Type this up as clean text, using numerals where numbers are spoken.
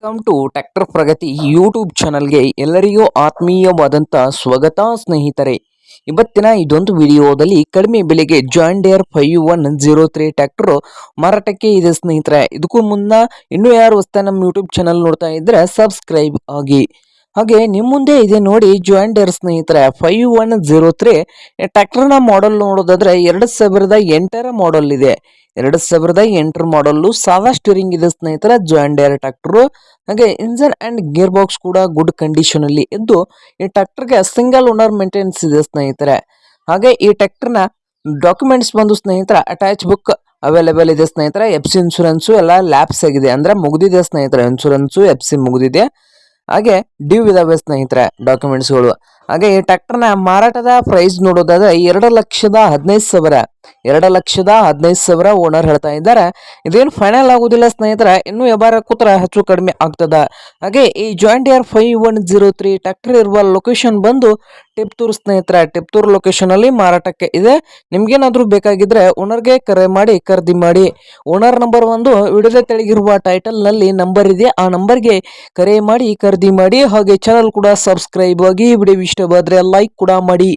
Welcome to tractor Pragati YouTube ಚಾನಲ್ಗೆ ಎಲ್ಲರಿಗೂ ಆತ್ಮೀಯವಾದಂಥ ಸ್ವಾಗತ ಸ್ನೇಹಿತರೆ. ಇವತ್ತಿನ ಇದೊಂದು ವಿಡಿಯೋದಲ್ಲಿ ಕಡಿಮೆ ಬೆಲೆಗೆ ಜಾನ್ ಡೇರ್ 5103 ಟ್ರ್ಯಾಕ್ಟರ್ ಮಾರಾಟಕ್ಕೆ ಇದೆ ಸ್ನೇಹಿತರೆ. ಇದಕ್ಕೂ ಮುನ್ನ ಇನ್ನೂ ಯಾರು ಹೊಸ್ತಾ ನಮ್ಮ ಯೂಟ್ಯೂಬ್ ಚಾನಲ್ ನೋಡ್ತಾ ಇದ್ರೆ ಸಬ್ಸ್ಕ್ರೈಬ್ ಆಗಿ. ಹಾಗೆ ನಿಮ್ಮ ಮುಂದೆ ಇದೆ ನೋಡಿ ಜಾನ್ ಡೇರ್ ಸ್ನೇಹಿತರೆ 5103 ಟ್ರ್ಯಾಕ್ಟರ್ನ ಮಾಡೆಲ್ ನೋಡೋದಾದ್ರೆ 2008ರ ಮಾಡೆಲ್ ಇದೆ. 2008 ಮಾಡಲ್ಲು ಸಾದಾ ಸ್ಟೀರಿಂಗ್ ಇದೆ ಸ್ನೇಹಿತರೆ ಜಾನ್ ಡೇರ್ ಟ್ರ್ಯಾಕ್ಟರ್. ಹಾಗೆ ಇಂಜನ್ ಅಂಡ್ ಗೇರ್ ಬಾಕ್ಸ್ ಕೂಡ ಗುಡ್ ಕಂಡೀಷನ್ ಅಲ್ಲಿ ಇದ್ದು ಈ ಟ್ರ್ಯಾಕ್ಟರ್ಗೆ ಸಿಂಗಲ್ ಓನರ್ ಮೇಂಟೆನೆನ್ಸ್ ಇದೆ ಸ್ನೇಹಿತರೆ. ಹಾಗೆ ಈ ಟ್ರ್ಯಾಕ್ಟರ್ನ ಡಾಕ್ಯುಮೆಂಟ್ಸ್ ಬಂದು ಸ್ನೇಹಿತರೆ ಅಟ್ಯಾಚ್ ಬುಕ್ ಅವೈಲೇಬಲ್ ಇದೆ ಸ್ನೇಹಿತರೆ. ಎಫ್ ಸಿ ಇನ್ಶೂರೆನ್ಸ್ ಎಲ್ಲ ಲ್ಯಾಪ್ಸ್ ಆಗಿದೆ ಅಂದ್ರೆ ಮುಗಿದಿದೆ ಸ್ನೇಹಿತರೆ. ಇನ್ಶೂರೆನ್ಸ್ ಎಫ್ ಸಿ ಮುಗಿದಿದೆ. ಹಾಗೆ ಡ್ಯೂ ಇದಾವೆ ಸ್ನೇಹಿತರೆ ಡಾಕ್ಯುಮೆಂಟ್ಸ್ಗಳು. ಹಾಗೆ ಈ ಟ್ರ್ಯಾಕ್ಟರ್ನ ಮಾರಾಟದ ಪ್ರೈಸ್ ನೋಡೋದಾದ್ರೆ 2,15,000 2,15,000 ಓನರ್ ಹೇಳ್ತಾ ಇದ್ದಾರೆ. ಇದೇನು ಫೈನಲ್ ಆಗುದಿಲ್ಲ ಸ್ನೇಹಿತರೆ, ಇನ್ನು ವ್ಯವಹಾರ ಕೂತ್ರ ಹೆಚ್ಚು ಕಡಿಮೆ ಆಗ್ತದ. ಹಾಗೆ ಈ ಜಾನ್ ಡೇರ್ 5103 ಟ್ರ್ಯಾಕ್ಟರ್ ಇರುವ ಲೊಕೇಶನ್ ಬಂದು ಟಿಪ್ತೂರ್ ಸ್ನೇಹಿತರೆ. ಟಿಪ್ತೂರ್ ಲೊಕೇಶನ್ ಅಲ್ಲಿ ಮಾರಾಟಕ್ಕೆ ಇದೆ. ನಿಮ್ಗೇನಾದ್ರೂ ಬೇಕಾಗಿದ್ರೆ ಓನರ್ಗೆ ಕರೆ ಮಾಡಿ ಖರೀದಿ ಮಾಡಿ. ಓನರ್ ನಂಬರ್ ಒಂದು ವಿಡಿಯೋದ ತೆಳಗಿರುವ ಟೈಟಲ್ ನಲ್ಲಿ ನಂಬರ್ ಇದೆ, ಆ ನಂಬರ್ಗೆ ಕರೆ ಮಾಡಿ ಖರೀದಿ ಮಾಡಿ. ಹಾಗೆ ಚಾನಲ್ ಕೂಡ ಸಬ್ಸ್ಕ್ರೈಬ್ ಆಗಿ. ವಿಡಿಯೋ ಇಷ್ಟವಾದ್ರೆ ಲೈಕ್ ಕೂಡ ಮಾಡಿ.